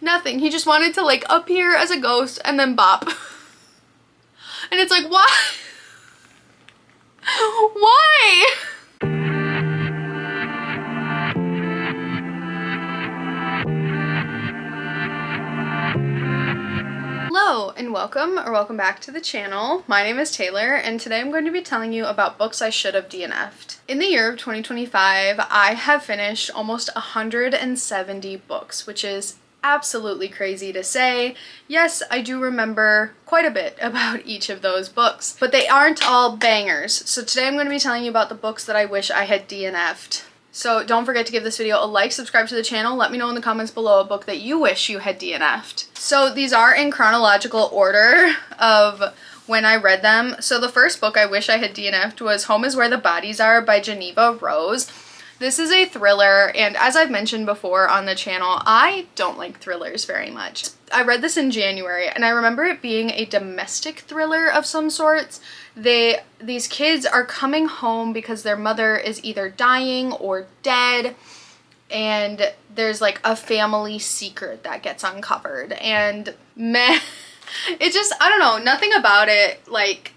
Nothing. He just wanted to like appear as a ghost and then bop. And it's like, why? Why? Hello and welcome back to the channel. My name is Taylor and today I'm going to be telling you about books I should have DNF'd. In the year of 2025, I have finished almost 170 books, which is absolutely crazy to say. Yes, I do remember quite a bit about each of those books, but they aren't all bangers. So today I'm going to be telling you about the books that I wish I had DNF'd. So don't forget to give this video a like, subscribe to the channel, let me know in the comments below a book that you wish you had DNF'd. So these are in chronological order of when I read them. So the first book I wish I had DNF'd was Home is Where the Bodies Are by Geneva Rose. This is a thriller, and as I've mentioned before on the channel, I don't like thrillers very much. I read this in January, and I remember it being a domestic thriller of some sorts. These kids are coming home because their mother is either dying or dead, and there's like a family secret that gets uncovered, and meh, it just, I don't know, nothing about it, like,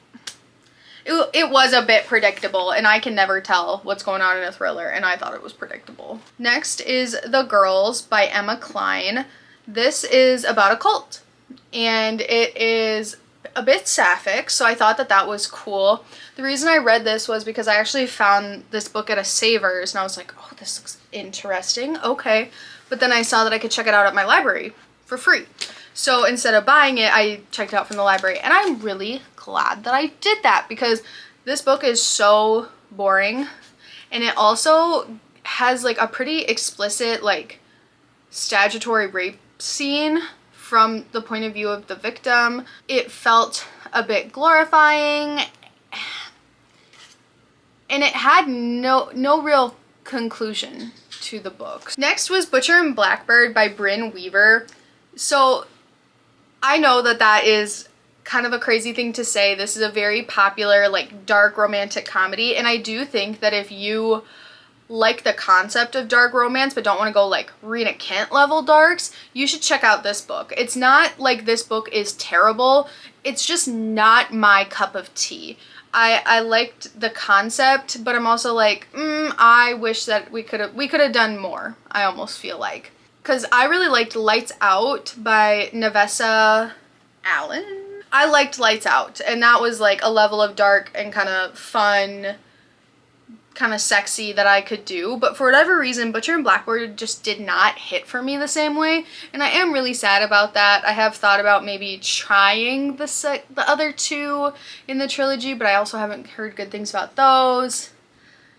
it was a bit predictable, and I can never tell what's going on in a thriller, and I thought it was predictable. Next is The Girls by Emma Cline. This is about a cult, and it is a bit sapphic, so I thought that that was cool. The reason I read this was because I actually found this book at a Savers, and I was like, oh, this looks interesting, okay. But then I saw that I could check it out at my library for free. So instead of buying it, I checked it out from the library, and I'm really glad that I did that because this book is so boring, and it also has like a pretty explicit like statutory rape scene from the point of view of the victim. It felt a bit glorifying, and it had no real conclusion to the book. Next was Butcher and Blackbird by Brynne Weaver. So I know that that is kind of a crazy thing to say. This is a very popular, like, dark romantic comedy, and I do think that if you like the concept of dark romance but don't want to go like Rena Kent level darks, you should check out this book. It's not like this book is terrible, it's just not my cup of tea. I liked the concept, but I'm also like, I wish that we could have done more, I almost feel like. Because I really liked Lights Out by Nevessa Allen. I liked Lights Out, and that was like a level of dark and kind of fun, kind of sexy that I could do. But for whatever reason, Butcher and Blackbird just did not hit for me the same way, and I am really sad about that. I have thought about maybe trying the other two in the trilogy, but I also haven't heard good things about those.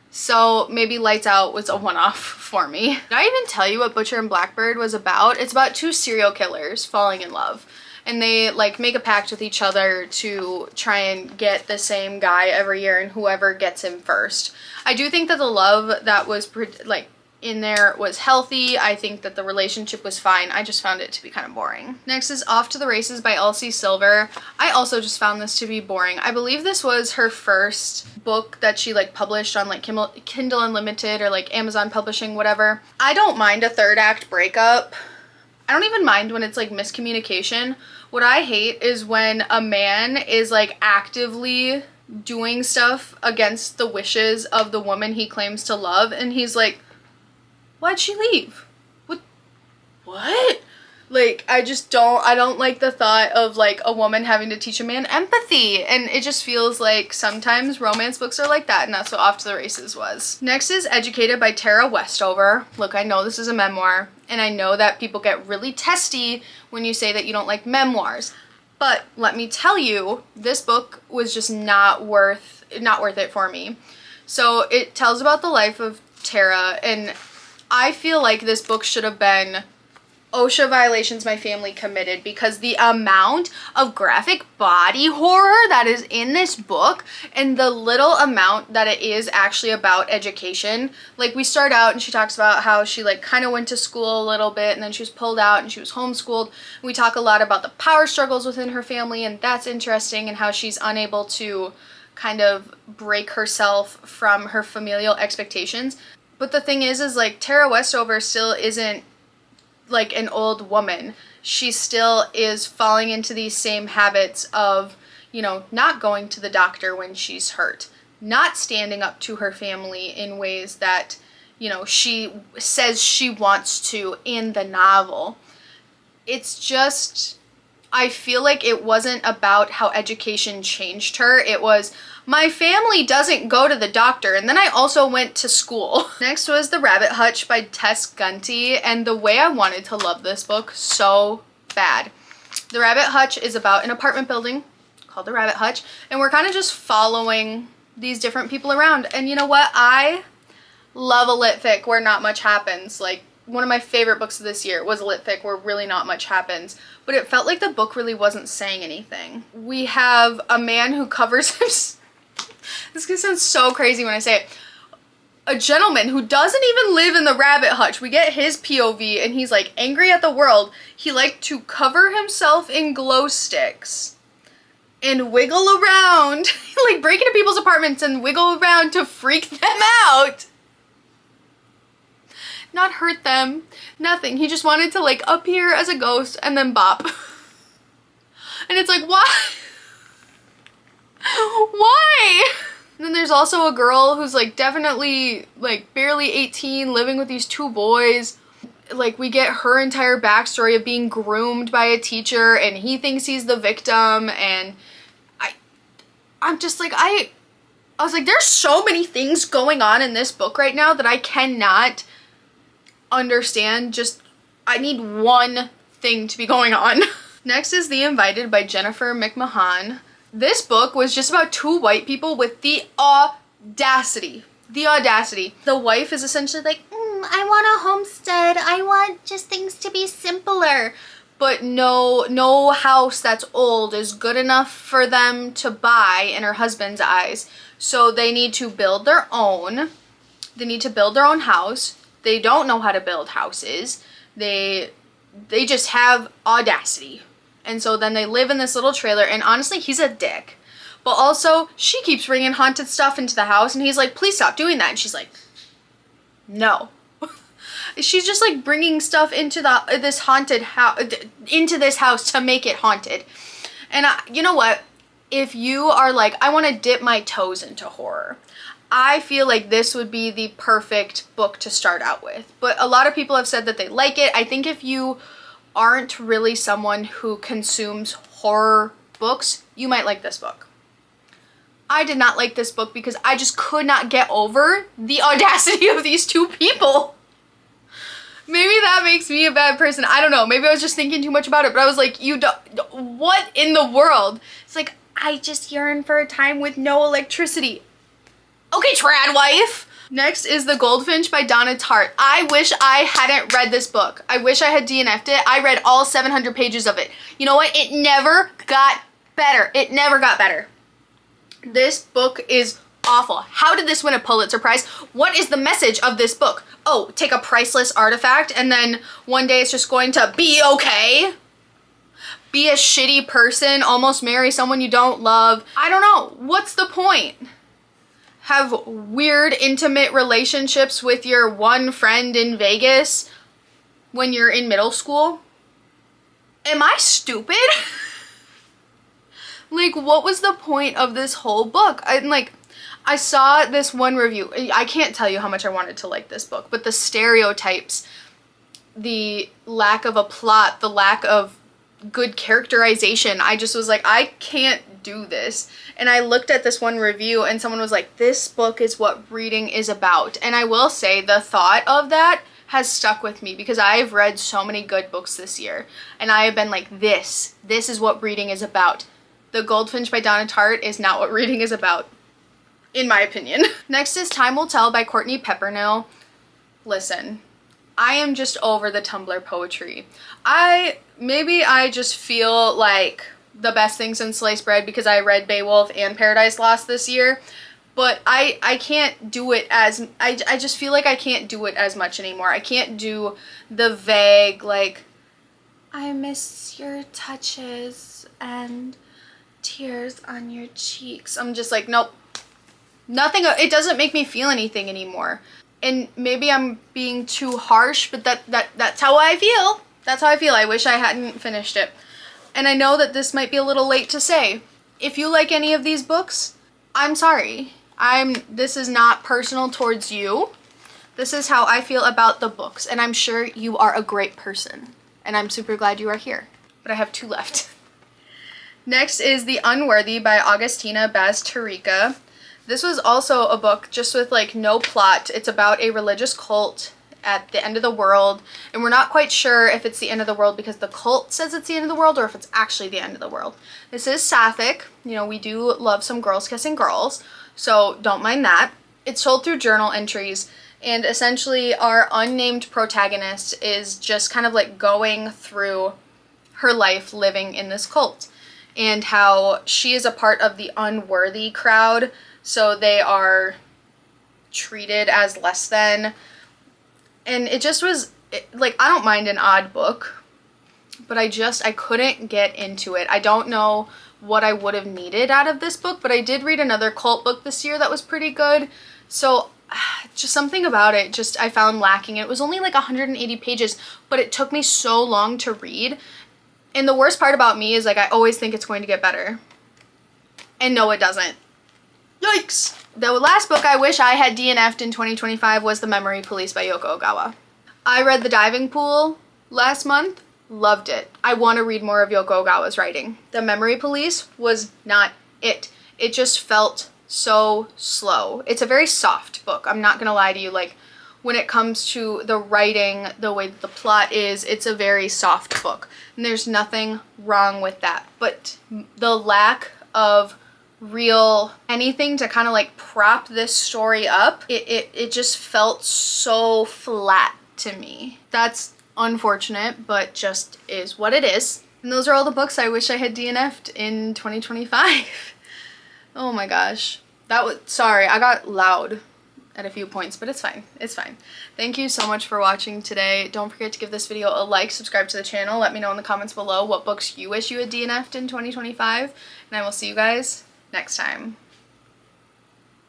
So maybe Lights Out was a one-off for me. Did I even tell you what Butcher and Blackbird was about? It's about two serial killers falling in love, and they like make a pact with each other to try and get the same guy every year, and whoever gets him first. I do think that the love that was like in there was healthy. I think that the relationship was fine. I just found it to be kind of boring. Next is Off to the Races by Elsie Silver. I also just found this to be boring. I believe this was her first book that she like published on like Kindle Unlimited or like Amazon Publishing, whatever. I don't mind a third act breakup. I don't even mind when it's like miscommunication. What I hate is when a man is like actively doing stuff against the wishes of the woman he claims to love, and he's like, why'd she leave? What? Like, I don't like the thought of like a woman having to teach a man empathy, and it just feels like sometimes romance books are like that, and that's what Off to the Races was. Next is Educated by Tara Westover. Look, I know this is a memoir, and I know that people get really testy when you say that you don't like memoirs, but let me tell you, this book was just not worth it for me. So it tells about the life of Tara, and I feel like this book should have been OSHA violations my family committed, because the amount of graphic body horror that is in this book and the little amount that it is actually about education. Like, we start out and she talks about how she like kind of went to school a little bit and then she was pulled out and she was homeschooled. We talk a lot about the power struggles within her family, and that's interesting, and how she's unable to kind of break herself from her familial expectations. But the thing is like Tara Westover still isn't like an old woman. She still is falling into these same habits of, you know, not going to the doctor when she's hurt, not standing up to her family in ways that, you know, she says she wants to in the novel. It's just, I feel like it wasn't about how education changed her. It was, my family doesn't go to the doctor, and then I also went to school. Next was The Rabbit Hutch by Tess Gunty, and the way I wanted to love this book so bad. The Rabbit Hutch is about an apartment building called the Rabbit Hutch, and we're kind of just following these different people around. And you know what? I love a lit fic where not much happens. Like, one of my favorite books of this year was a lit fic where really not much happens, but it felt like the book really wasn't saying anything. We have a man who covers his, this is gonna sound so crazy when I say it, a gentleman who doesn't even live in the Rabbit Hutch. We get his POV, and he's like angry at the world. He liked to cover himself in glow sticks and wiggle around, like break into people's apartments and wiggle around to freak them out. Not hurt them, nothing. He just wanted to like appear as a ghost and then bop. And it's like, why? Why? And then there's also a girl who's like definitely like barely 18, living with these two boys. Like, we get her entire backstory of being groomed by a teacher, and he thinks he's the victim. And I'm just like, I was like, there's so many things going on in this book right now that I cannot understand. Just, I need one thing to be going on. Next is The Invited by Jennifer McMahon. This book was just about two white people with the audacity. The wife is essentially like, I want a homestead. I want just things to be simpler. But no house that's old is good enough for them to buy in her husband's eyes. So they need to build their own. They need to build their own house. They don't know how to build houses. They just have audacity. And so then they live in this little trailer, and honestly, he's a dick. But also, she keeps bringing haunted stuff into the house, and he's like, please stop doing that. And she's like, no. She's just like bringing stuff into this haunted house, into this house to make it haunted. And you know what? If you are like, I want to dip my toes into horror, I feel like this would be the perfect book to start out with. But a lot of people have said that they like it. I think if you aren't really someone who consumes horror books, you might like this book. I did not like this book because I just could not get over the audacity of these two people. Maybe that makes me a bad person. I don't know. Maybe I was just thinking too much about it, but I was like, what in the world? It's like, I just yearn for a time with no electricity. Okay, trad wife. Next is The Goldfinch by Donna Tartt. I wish I hadn't read this book. I wish I had DNF'd it. I read all 700 pages of it. You know what? It never got better. It never got better. This book is awful. How did this win a Pulitzer Prize? What is the message of this book? Oh, take a priceless artifact and then one day it's just going to be okay? Be a shitty person, almost marry someone you don't love. I don't know. What's the point? Have weird, intimate relationships with your one friend in Vegas when you're in middle school? Am I stupid? Like, what was the point of this whole book? I saw this one review. I can't tell you how much I wanted to like this book, but the stereotypes, the lack of a plot, the lack of good characterization, I just was like, I can't do this. And I looked at this one review and someone was like, this book is what reading is about. And I will say the thought of that has stuck with me because I've read so many good books this year. And I have been like, this is what reading is about. The Goldfinch by Donna Tartt is not what reading is about, in my opinion. Next is Time Will Tell by Courtney Peppermill. Listen, I am just over the Tumblr poetry. Maybe I just feel like the best thing since sliced bread because I read Beowulf and Paradise Lost this year, but I can't do it as, I just feel like I can't do it as much anymore. I can't do the vague, like, I miss your touches and tears on your cheeks. I'm just like, nope. Nothing, it doesn't make me feel anything anymore. And maybe I'm being too harsh, but that's how I feel. That's how I feel. I wish I hadn't finished it. And I know that this might be a little late to say. If you like any of these books, I'm sorry. This is not personal towards you. This is how I feel about the books, and I'm sure you are a great person, and I'm super glad you are here. But I have 2 left. Next is The Unworthy by Augustina Bazterrica. This was also a book just with like no plot. It's about a religious cult at the end of the world, and we're not quite sure if it's the end of the world because the cult says it's the end of the world or if it's actually the end of the world. This is sapphic. You know, we do love some girls kissing girls, so don't mind that. It's told through journal entries, and essentially our unnamed protagonist is just kind of like going through her life living in this cult, and how she is a part of the unworthy crowd, so they are treated as less than. And it just was, like, I don't mind an odd book, but I couldn't get into it. I don't know what I would have needed out of this book, but I did read another cult book this year that was pretty good. So just something about it just I found lacking. It was only like 180 pages, but it took me so long to read. And the worst part about me is like I always think it's going to get better. And no, it doesn't. Yikes! The last book I wish I had DNF'd in 2025 was The Memory Police by Yoko Ogawa. I read The Diving Pool last month. Loved it. I want to read more of Yoko Ogawa's writing. The Memory Police was not it. It just felt so slow. It's a very soft book. I'm not gonna lie to you. Like, when it comes to the writing, the way that the plot is, it's a very soft book. And there's nothing wrong with that. But the lack of real anything to kind of like prop this story up, it just felt so flat to me. That's unfortunate, but just is what it is. And those are all the books I wish I had DNF'd in 2025. Oh my gosh. Sorry, I got loud at a few points, but it's fine. It's fine. Thank you so much for watching today. Don't forget to give this video a like, subscribe to the channel. Let me know in the comments below what books you wish you had DNF'd in 2025, and I will see you guys next time.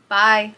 Bye.